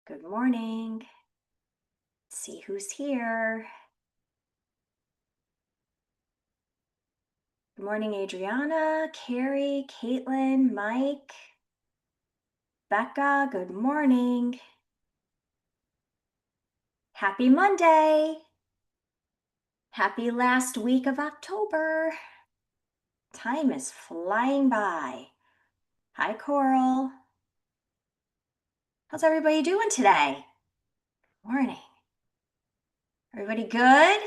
Good morning. Let's see who's here. Good morning, Adriana, Carrie, Caitlin, Mike, Becca. Good morning. Happy Monday. Happy last week of October. Time is flying by. Hi, Coral. How's everybody doing today? Morning. Everybody good?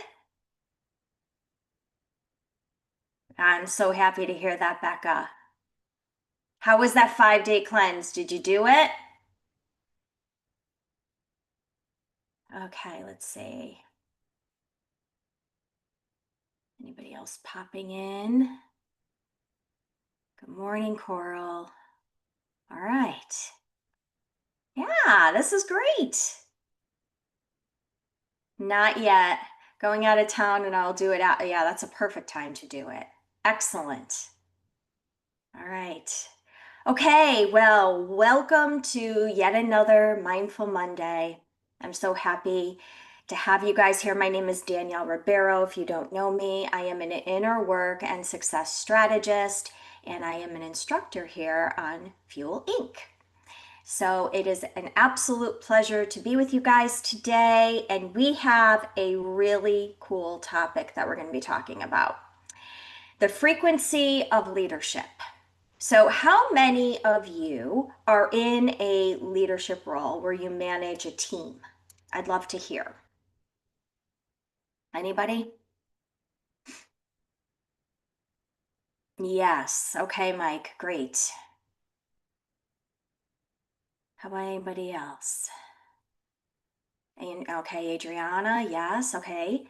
I'm so happy to hear that, Becca. How was that 5-day cleanse? Did you do it? Okay, let's see. Anybody else popping in? Good morning, Coral. All right. Yeah, this is great. Not yet. Going out of town and I'll do it out. Yeah, that's a perfect time to do it. Excellent. All right. Okay, well, welcome to yet another Mindful Monday. I'm so happy to have you guys here. My name is Danielle Ribeiro. If you don't know me, I am an inner work and success strategist, and I am an instructor here on Fuel Inc. So it is an absolute pleasure to be with you guys today, and we have a really cool topic that we're going to be talking about: the frequency of leadership. So, how many of you are in a leadership role where you manage a team? I'd love to hear. Anybody? Yes. Okay, Mike. Great. How about anybody else? Okay, Adriana. Yes. Okay.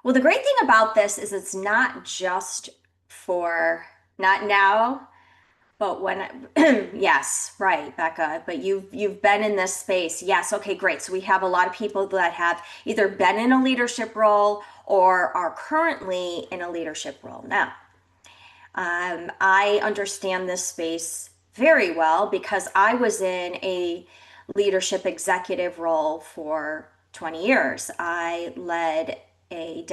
Well, the great thing about this is it's not just for not now, but when yes, right, Becca, but you've been in this space. Yes, okay, great. So we have a lot of people that have either been in a leadership role or are currently in a leadership role now. I understand this space very well because I was in a leadership executive role for 20 years. I led I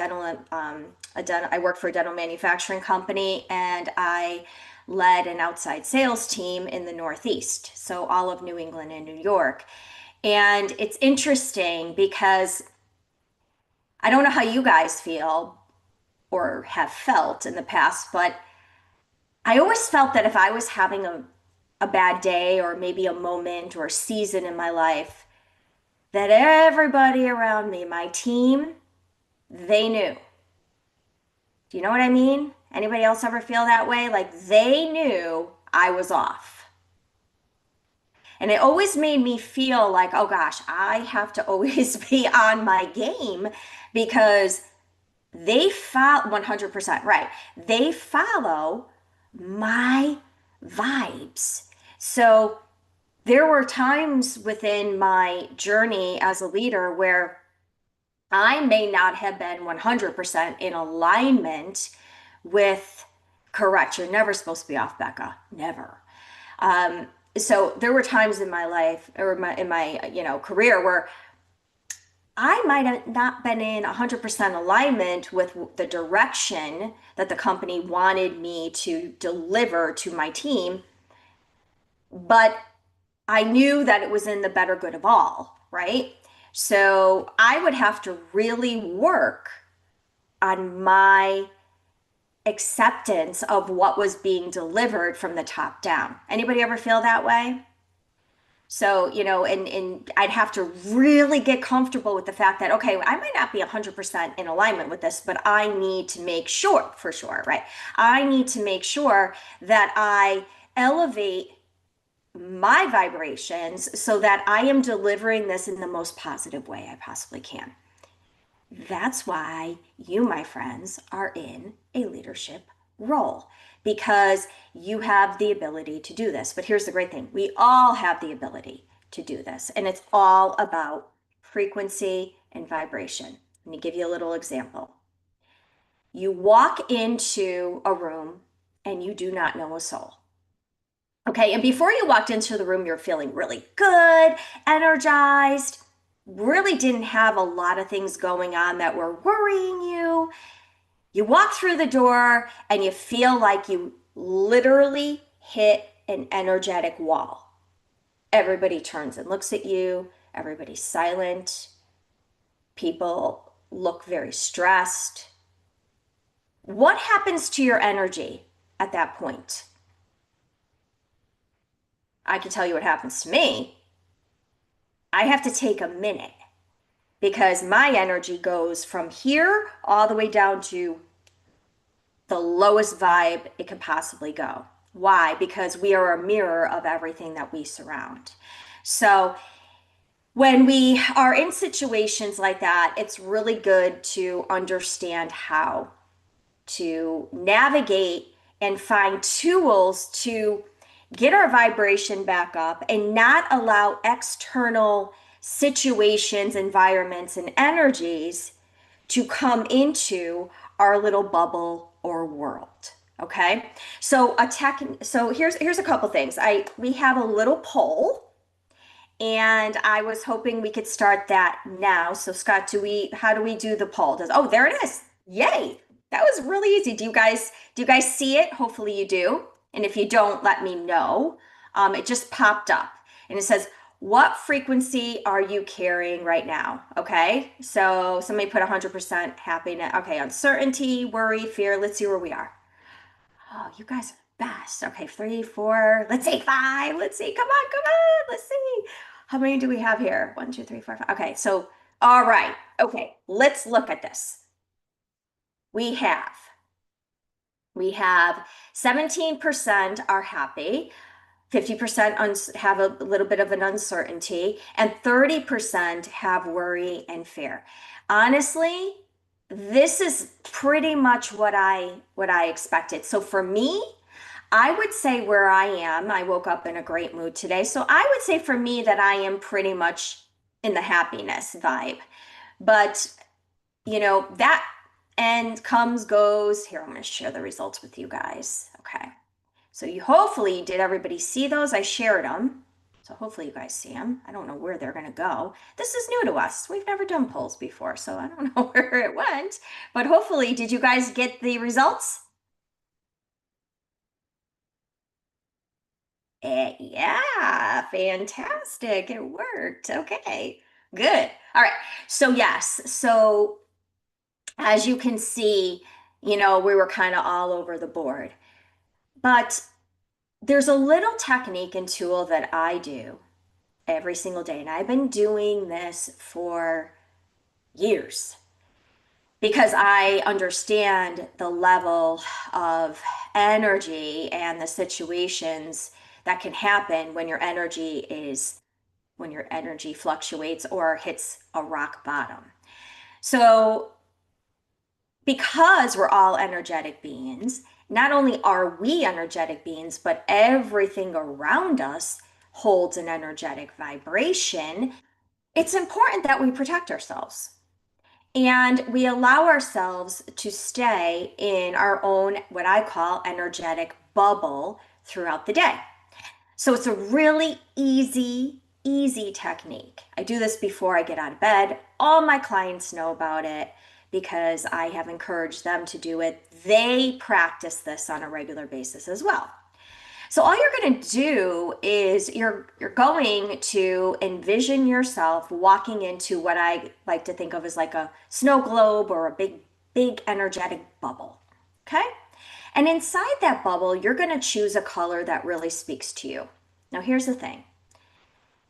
worked for a dental manufacturing company, and I led an outside sales team in the Northeast, so all of New England and New York. And it's interesting because I don't know how you guys feel or have felt in the past, but I always felt that if I was having a bad day or maybe a moment or a season in my life, that everybody around me, my team, they knew. Do you know what I mean? Anybody else ever feel that way? Like they knew I was off. And it always made me feel like, oh gosh, I have to always be on my game because they follow 100% right. They follow my vibes. So there were times within my journey as a leader where I may not have been 100% in alignment with correct. You're never supposed to be off, Becca. Never. Um, so there were times in my life or in my career where I might have not been in 100% alignment with the direction that the company wanted me to deliver to my team, but I knew that it was in the better good of all, right? So I would have to really work on my acceptance of what was being delivered from the top down. Anybody ever feel that way? So, and I'd have to really get comfortable with the fact that, okay, I might not be 100% in alignment with this, but I need to make sure, for sure, right? I need to make sure that I elevate my vibrations so that I am delivering this in the most positive way I possibly can. That's why you, my friends, are in a leadership role because you have the ability to do this. But here's the great thing: we all have the ability to do this, and it's all about frequency and vibration. Let me give you a little example. You walk into a room and you do not know a soul. Okay, and before you walked into the room, you're feeling really good, energized, really didn't have a lot of things going on that were worrying you. You walk through the door and you feel like you literally hit an energetic wall. Everybody turns and looks at you, everybody's silent, people look very stressed. What happens to your energy at that point? I can tell you what happens to me. I have to take a minute because my energy goes from here all the way down to the lowest vibe it could possibly go. Why? Because we are a mirror of everything that we surround. So when we are in situations like that, it's really good to understand how to navigate and find tools to get our vibration back up and not allow external situations, environments, and energies to come into our little bubble or world. Okay. So here's a couple things. We have a little poll and I was hoping we could start that now. So Scott, how do we do the poll? Oh, there it is. Yay. That was really easy. Do you guys see it? Hopefully you do. And if you don't, let me know. It just popped up and it says, what frequency are you carrying right now? Okay. So somebody put 100% happiness. Okay. Uncertainty, worry, fear. Let's see where we are. Oh, you guys are the best. Okay, 3, 4, let's say 5. Let's see. Come on, come on. Let's see. How many do we have here? 1, 2, 3, 4, 5. Okay, so, all right. Okay, let's look at this. We have, we have 17% are happy, 50% have a little bit of an uncertainty, and 30% have worry and fear. Honestly, this is pretty much what I expected. So for me, I would say where I am, I woke up in a great mood today. So I would say for me that I am pretty much in the happiness vibe. But, that end comes, goes. Here, I'm going to share the results with you guys. Okay. So hopefully did everybody see those? I shared them. So hopefully you guys see them. I don't know where they're going to go. This is new to us. We've never done polls before, so I don't know where it went. But hopefully, did you guys get the results? Yeah, fantastic. It worked. Okay, good. All right. So, yes. So, as you can see, we were kind of all over the board. But there's a little technique and tool that I do every single day. And I've been doing this for years because I understand the level of energy and the situations that can happen when your energy fluctuates or hits a rock bottom. So, because we're all energetic beings, not only are we energetic beings, but everything around us holds an energetic vibration. It's important that we protect ourselves and we allow ourselves to stay in our own, what I call energetic bubble throughout the day. So it's a really easy technique. I do this before I get out of bed. All my clients know about it because I have encouraged them to do it. They practice this on a regular basis as well. So all you're going to do is you're going to envision yourself walking into what I like to think of as like a snow globe or a big energetic bubble. Okay? And inside that bubble, you're going to choose a color that really speaks to you. Now, here's the thing.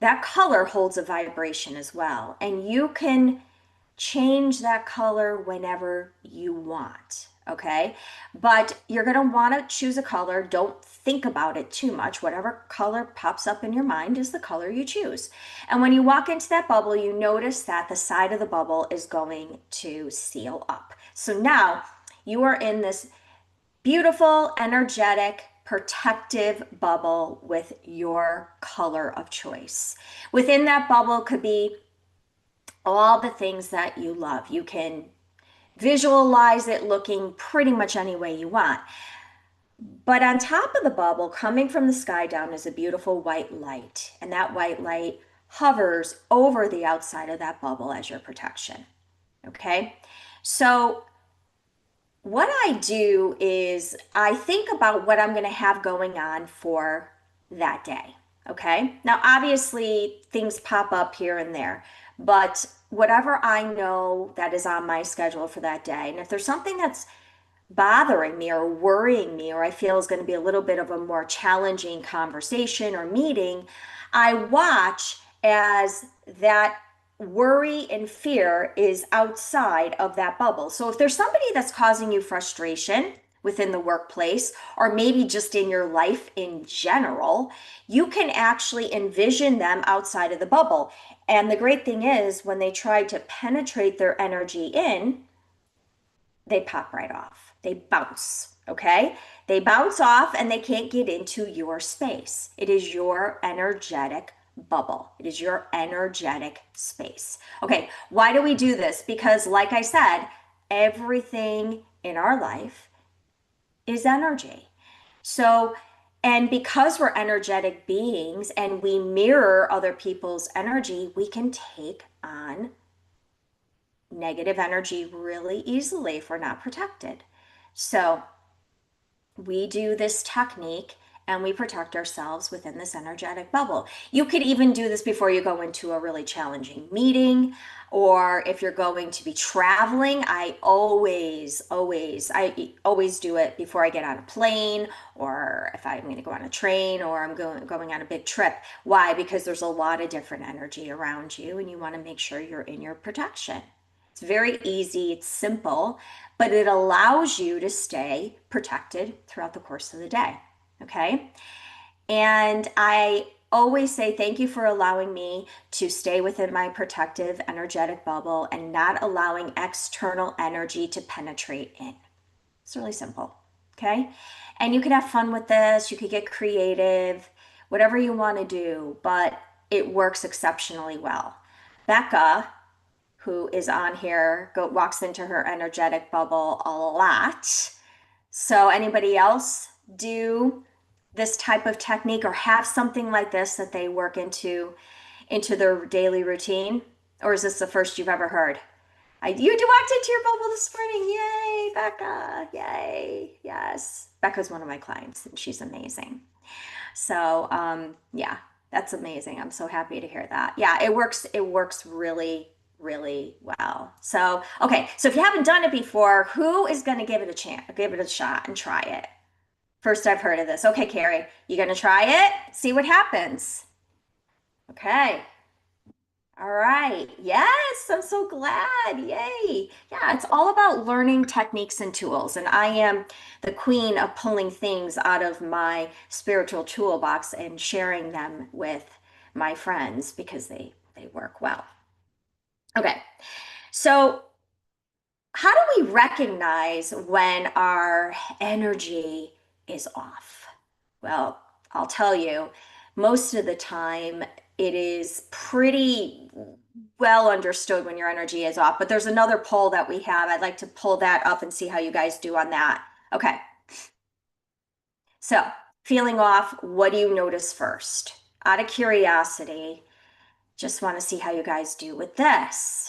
That color holds a vibration as well, and you can change that color whenever you want, okay? But you're going to want to choose a color. Don't think about it too much. Whatever color pops up in your mind is the color you choose. And when you walk into that bubble, you notice that the side of the bubble is going to seal up. So now you are in this beautiful, energetic, protective bubble with your color of choice. Within that bubble could be all the things that you love. You can visualize it looking pretty much any way you want. But on top of the bubble, coming from the sky down, is a beautiful white light. And that white light hovers over the outside of that bubble as your protection. Okay. So what I do is I think about what I'm going to have going on for that day. Okay. Now, obviously, things pop up here and there, but whatever I know that is on my schedule for that day, and if there's something that's bothering me or worrying me, or I feel is going to be a little bit of a more challenging conversation or meeting, I watch as that worry and fear is outside of that bubble. So if there's somebody that's causing you frustration within the workplace, or maybe just in your life in general, you can actually envision them outside of the bubble. And the great thing is, when they try to penetrate their energy in, they pop right off. They bounce, okay? They bounce off and they can't get into your space. It is your energetic bubble. It is your energetic space. Okay, why do we do this? Because, like I said, everything in our life is energy. So, and because we're energetic beings and we mirror other people's energy, we can take on negative energy really easily if we're not protected. So we do this technique and we protect ourselves within this energetic bubble. You could even do this before you go into a really challenging meeting, or if you're going to be traveling. I always do it before I get on a plane, or if I'm going to go on a train, or I'm going on a big trip. Why? Because there's a lot of different energy around you and you want to make sure you're in your protection. It's very easy, it's simple, but it allows you to stay protected throughout the course of the day. Okay. And I always say thank you for allowing me to stay within my protective energetic bubble and not allowing external energy to penetrate in. It's really simple. Okay. And you can have fun with this, you could get creative, whatever you want to do, but it works exceptionally well. Becca, who is on here, walks into her energetic bubble a lot. So anybody else do this type of technique or have something like this that they work into their daily routine? Or is this the first you've ever heard? You walked into your bubble this morning. Yay, Becca. Yay. Yes. Becca's one of my clients and she's amazing. So, yeah, that's amazing. I'm so happy to hear that. Yeah, it works really, really well. So, okay, so if you haven't done it before, who is going to give it a chance, give it a shot and try it? First I've heard of this. Okay, Carrie, you going to try it? See what happens. Okay. All right. Yes, I'm so glad. Yay. Yeah, it's all about learning techniques and tools. And I am the queen of pulling things out of my spiritual toolbox and sharing them with my friends because they work well. Okay. So, how do we recognize when our energy is off? Well, I'll tell you, most of the time it is pretty well understood when your energy is off. But there's another poll that we have. I'd like to pull that up and see how you guys do on that. Okay. So, feeling off, what do you notice first? Out of curiosity, just want to see how you guys do with this.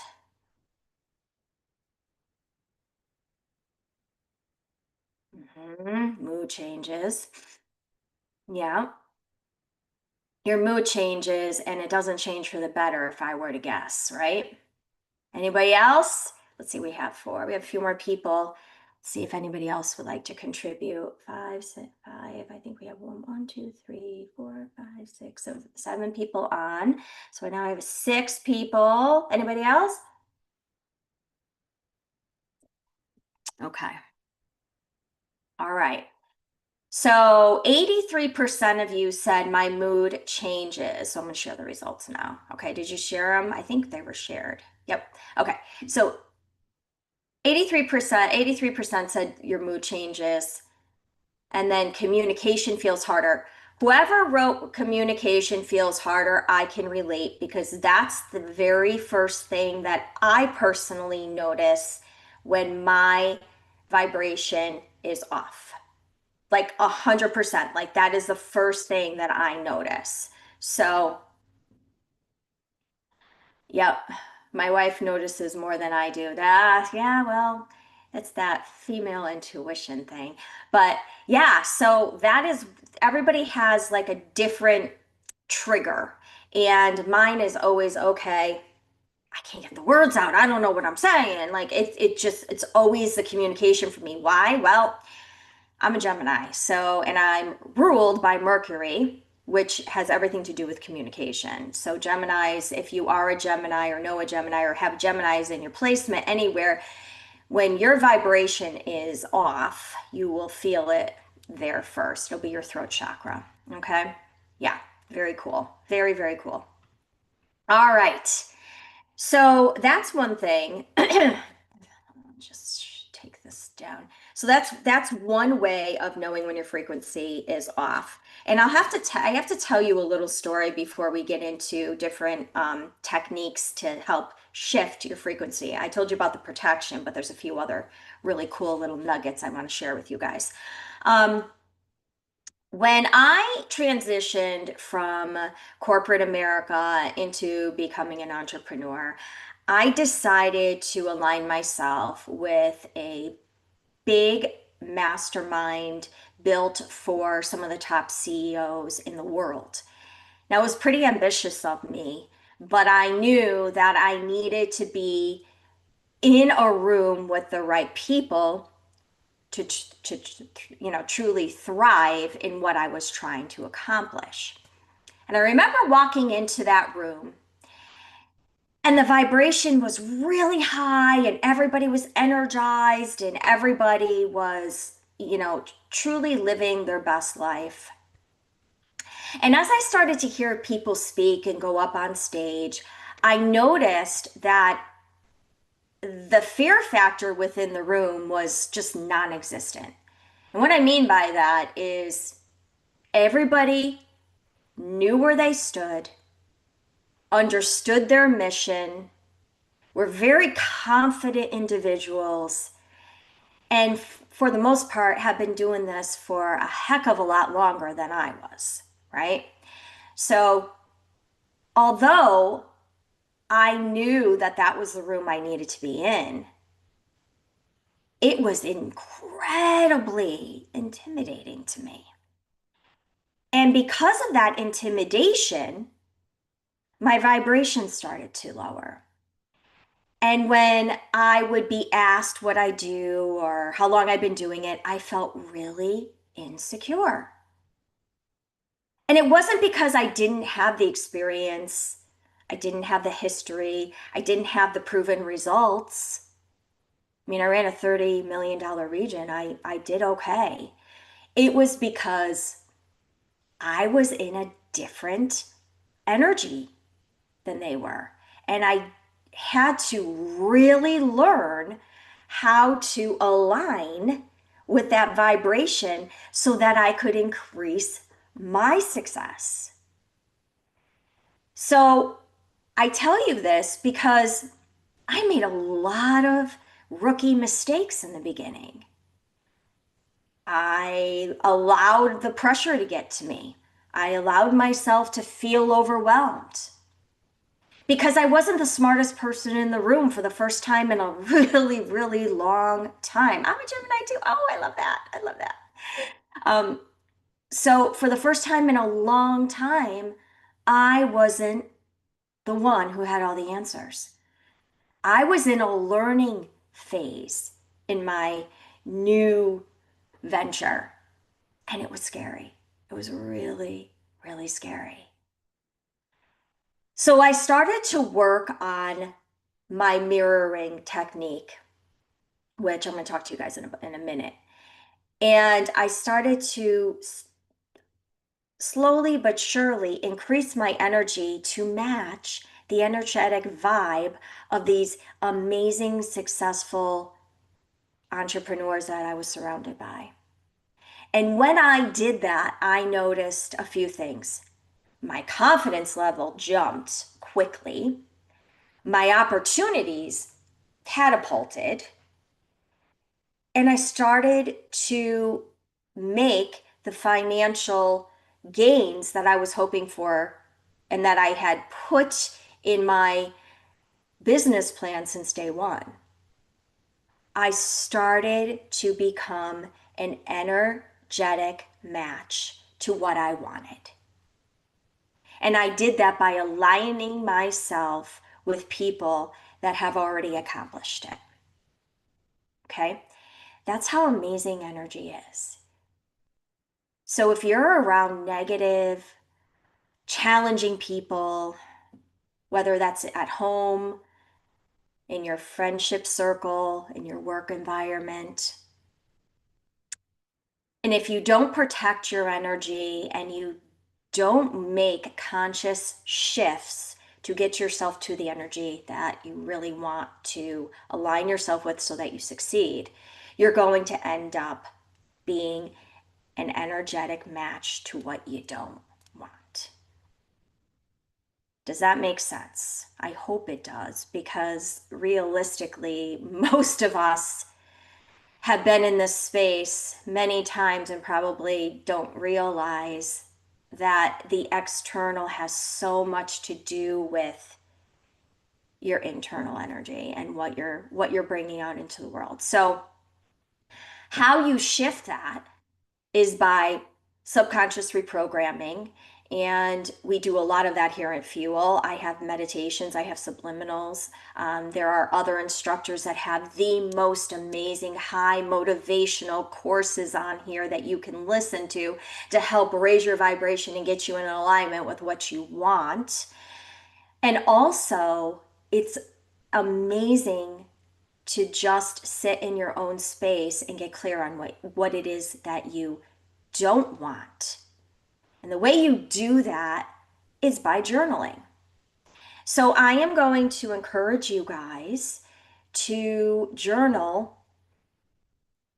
Mood changes. Yeah. Your mood changes and it doesn't change for the better if I were to guess, right? Anybody else? Let's see, we have four. We have a few more people. Let's see if anybody else would like to contribute. Five, six, five. I think we have one, two, three, four, five, six, seven people on. So now I have six people. Anybody else? Okay. All right. So 83% of you said my mood changes. So I'm going to share the results now. Okay. Did you share them? I think they were shared. Yep. Okay. So 83% said your mood changes. And then communication feels harder. Whoever wrote communication feels harder, I can relate because that's the very first thing that I personally notice when my vibration is off. like 100%. Like that is the first thing that I notice. So, yep, my wife notices more than I do. That, yeah, well, it's that female intuition thing. But yeah, so that is, everybody has like a different trigger. And mine is always, okay, I can't get the words out. I don't know what I'm saying. Like it's always the communication for me. Why? Well, I'm a Gemini. So, and I'm ruled by Mercury, which has everything to do with communication. So, Geminis, if you are a Gemini or know a Gemini or have Geminis in your placement anywhere, when your vibration is off, you will feel it there first. It'll be your throat chakra. Okay. Yeah. Very cool. Very, very cool. All right. So that's one thing. Just take this down. So that's one way of knowing when your frequency is off. And I have to tell you a little story before we get into different techniques to help shift your frequency. I told you about the protection, but there's a few other really cool little nuggets I want to share with you guys. Um, when I transitioned from corporate America into becoming an entrepreneur, I decided to align myself with a big mastermind built for some of the top CEOs in the world. Now, it was pretty ambitious of me, but I knew that I needed to be in a room with the right people to truly thrive in what I was trying to accomplish. And I remember walking into that room and the vibration was really high and everybody was energized and everybody was, truly living their best life. And as I started to hear people speak and go up on stage, I noticed that the fear factor within the room was just non existent. And what I mean by that is everybody knew where they stood, understood their mission, were very confident individuals, and for the most part have been doing this for a heck of a lot longer than I was, right? So, although I knew that that was the room I needed to be in, it was incredibly intimidating to me. And because of that intimidation, my vibration started to lower. And when I would be asked what I do or how long I've been doing it, I felt really insecure. And it wasn't because I didn't have the experience, I didn't have the history, I didn't have the proven results. I mean, I ran a $30 million region. I did okay. It was because I was in a different energy than they were. And I had to really learn how to align with that vibration so that I could increase my success. So I tell you this because I made a lot of rookie mistakes in the beginning. I allowed the pressure to get to me. I allowed myself to feel overwhelmed because I wasn't the smartest person in the room for the first time in a really, really long time. I'm a Gemini too. Oh, I love that. I love that. Um, so, for the first time in a long time, I wasn't the one who had all the answers. I was in a learning phase in my new venture, and it was scary. It was really, really scary. So I started to work on my mirroring technique, which I'm going to talk to you guys in a minute. And I started to slowly but surely increase my energy to match the energetic vibe of these amazing, successful entrepreneurs that I was surrounded by. And when I did that, I noticed a few things. My confidence level jumped quickly. My opportunities catapulted. And I started to make the financial gains that I was hoping for and that I had put in my business plan since day one. I started to become an energetic match to what I wanted. And I did that by aligning myself with people that have already accomplished it. Okay? That's how amazing energy is. So if you're around negative, challenging people, whether that's at home, in your friendship circle, in your work environment, and if you don't protect your energy and you don't make conscious shifts to get yourself to the energy that you really want to align yourself with so that you succeed, you're going to end up being an energetic match to what you don't want. Does that make sense? I hope it does, because realistically, most of us have been in this space many times and probably don't realize that the external has so much to do with your internal energy and what you're bringing out into the world. So how you shift that is by subconscious reprogramming. And we do a lot of that here at Fuel. I have meditations, I have subliminals. There are other instructors that have the most amazing high motivational courses on here that you can listen to help raise your vibration and get you in alignment with what you want. And also, it's amazing to just sit in your own space and get clear on what it is that you don't want. And the way you do that is by journaling. So I am going to encourage you guys to journal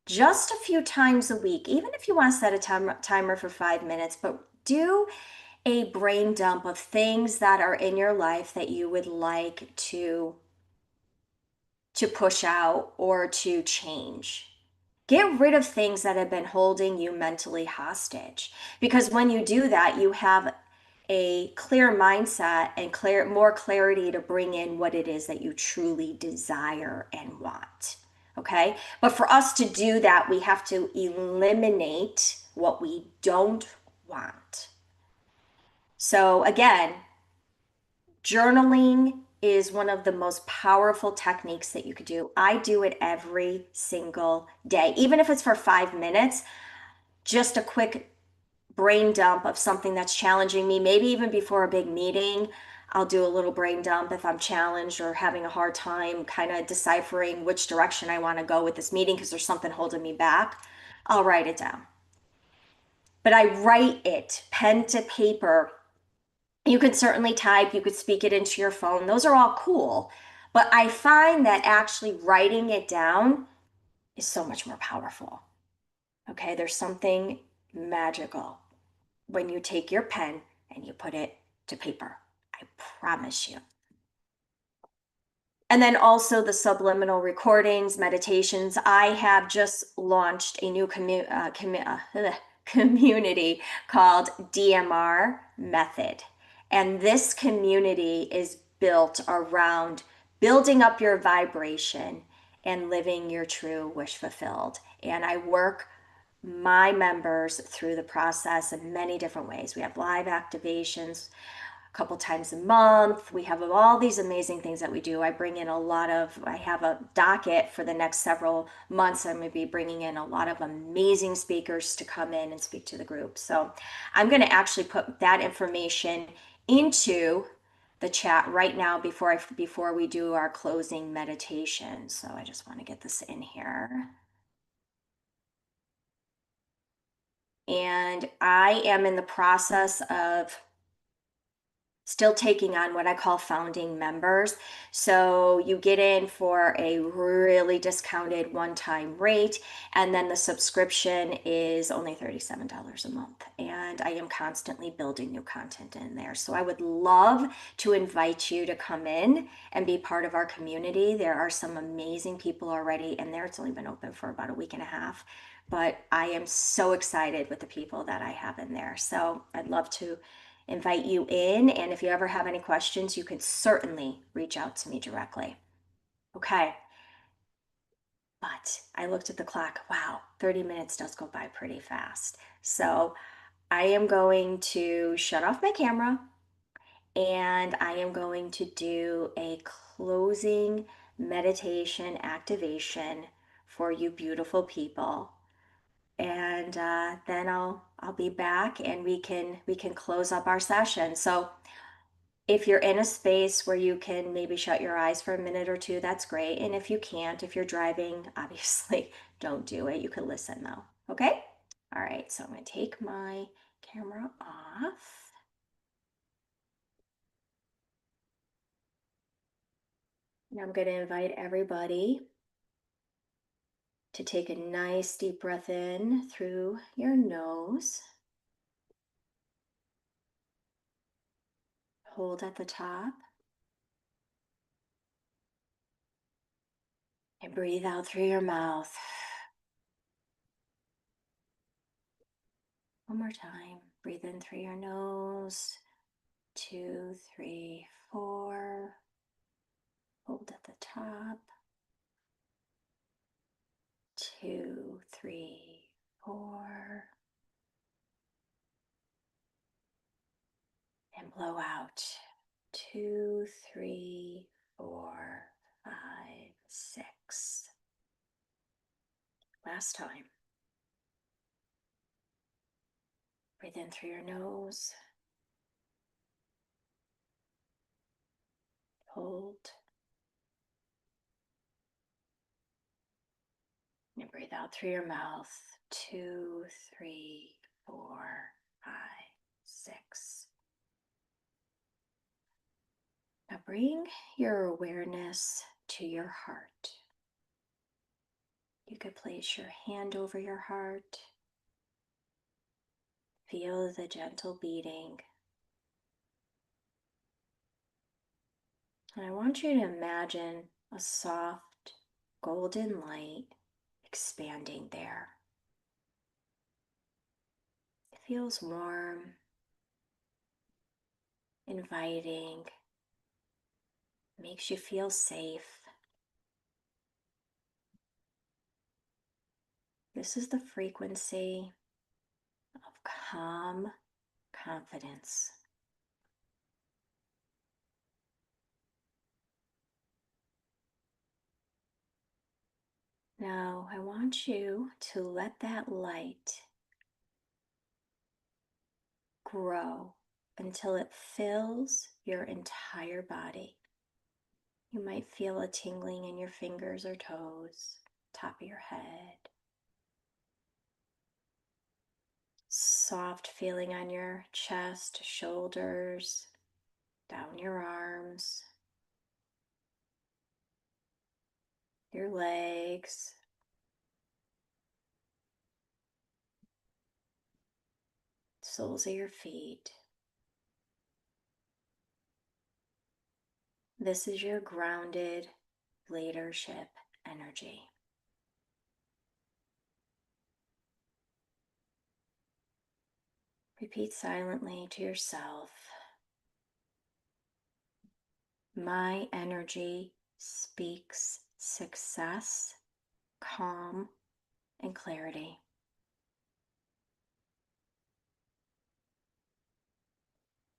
just a few times a week, even if you want to set a timer for 5 minutes, but do a brain dump of things that are in your life that you would like to push out or to change. Get rid of things that have been holding you mentally hostage. Because when you do that, you have a clear mindset and more clarity to bring in what it is that you truly desire and want. Okay? But for us to do that, we have to eliminate what we don't want. So again, journaling is one of the most powerful techniques that you could do. I do it every single day, even if it's for 5 minutes, just a quick brain dump of something that's challenging me. Maybe even before a big meeting, I'll do a little brain dump if I'm challenged or having a hard time kind of deciphering which direction I want to go with this meeting because there's something holding me back. I'll write it down. But I write it pen to paper. You could certainly type, you could speak it into your phone. Those are all cool. But I find that actually writing it down is so much more powerful. Okay, there's something magical when you take your pen and you put it to paper. I promise you. And then also the subliminal recordings, meditations. I have just launched a new community called DMR Method. And this community is built around building up your vibration and living your true wish fulfilled. And I work my members through the process in many different ways. We have live activations a couple times a month. We have all these amazing things that we do. I have a docket for the next several months. I'm going to be bringing in a lot of amazing speakers to come in and speak to the group. So I'm going to actually put that information into the chat right now before we do our closing meditation. So I just want to get this in here. And I am in the process of still taking on what I call founding members. So you get in for a really discounted one-time rate, and then the subscription is only $37 a month. And I am constantly building new content in there. So I would love to invite you to come in and be part of our community. There are some amazing people already in there. It's only been open for about a week and a half. but I am so excited with the people that I have in there. So I'd love to invite you in. And if you ever have any questions, you can certainly reach out to me directly. Okay. But I looked at the clock. Wow, 30 minutes does go by pretty fast. So I am going to shut off my camera and I am going to do a closing meditation activation for you beautiful people. And then I'll be back and we can close up our session. So if you're in a space where you can maybe shut your eyes for a minute or two, that's great. And if you can't, if you're driving, obviously don't do it. You can listen though. Okay? All right, so I'm going to take my camera off. And I'm going to invite everybody to take a nice deep breath in through your nose. Hold at the top. And breathe out through your mouth. One more time. Breathe in through your nose. 2, 3, 4. Hold at the top. 2, 3, 4. And blow out. 2, 3, 4, 5, 6. Last time. Breathe in through your nose. Hold. And breathe out through your mouth. 2, 3, 4, 5, 6. Now bring your awareness to your heart. You could place your hand over your heart. Feel the gentle beating. And I want you to imagine a soft golden light expanding there. It feels warm, inviting, makes you feel safe. This is the frequency of calm confidence. Now, I want you to let that light grow until it fills your entire body. You might feel a tingling in your fingers or toes, top of your head. Soft feeling on your chest, shoulders, down your arms, your legs, soles of your feet. This is your grounded leadership energy. Repeat silently to yourself. My energy speaks success, calm, and clarity.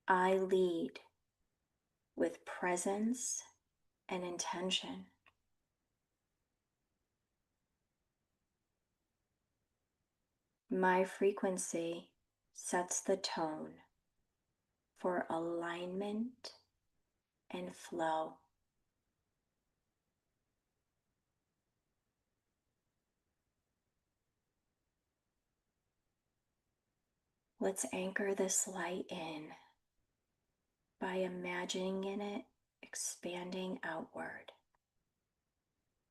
I lead with presence and intention. My frequency sets the tone for alignment and flow. Let's anchor this light in by imagining in it expanding outward,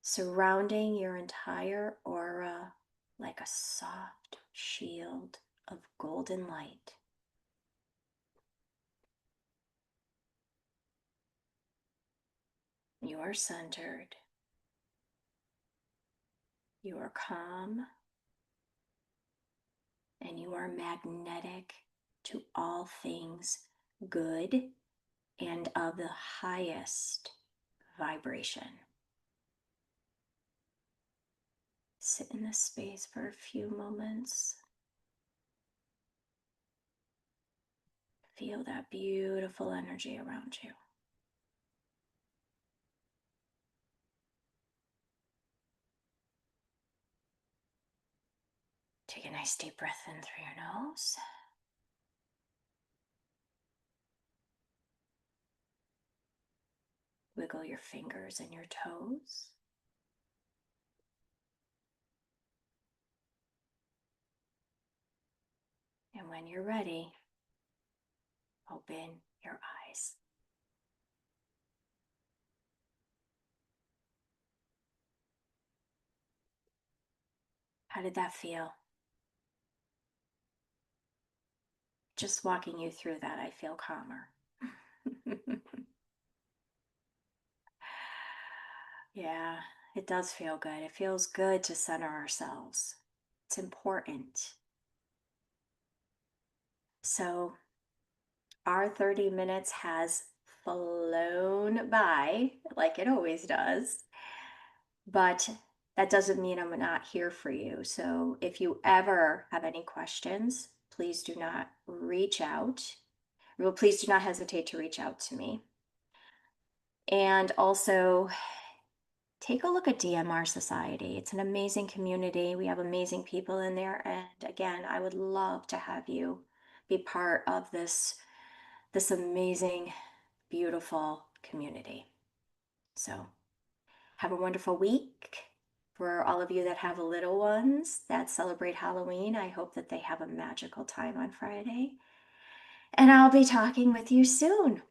surrounding your entire aura like a soft shield of golden light. You are centered. You are calm and you are magnetic to all things good and of the highest vibration. Sit in this space for a few moments. Feel that beautiful energy around you. Take a nice deep breath in through your nose. Wiggle your fingers and your toes. And when you're ready, open your eyes. How did that feel? Just walking you through that, I feel calmer. Yeah, it does feel good. It feels good to center ourselves. It's important. So, our 30 minutes has flown by like it always does, but that doesn't mean I'm not here for you. So, if you ever have any questions, please do not reach out. Well, please do not hesitate to reach out to me. And also, take a look at DMR Society. It's an amazing community. We have amazing people in there. And again, I would love to have you be part of this amazing, beautiful community. So have a wonderful week. For all of you that have little ones that celebrate Halloween, I hope that they have a magical time on Friday. And I'll be talking with you soon.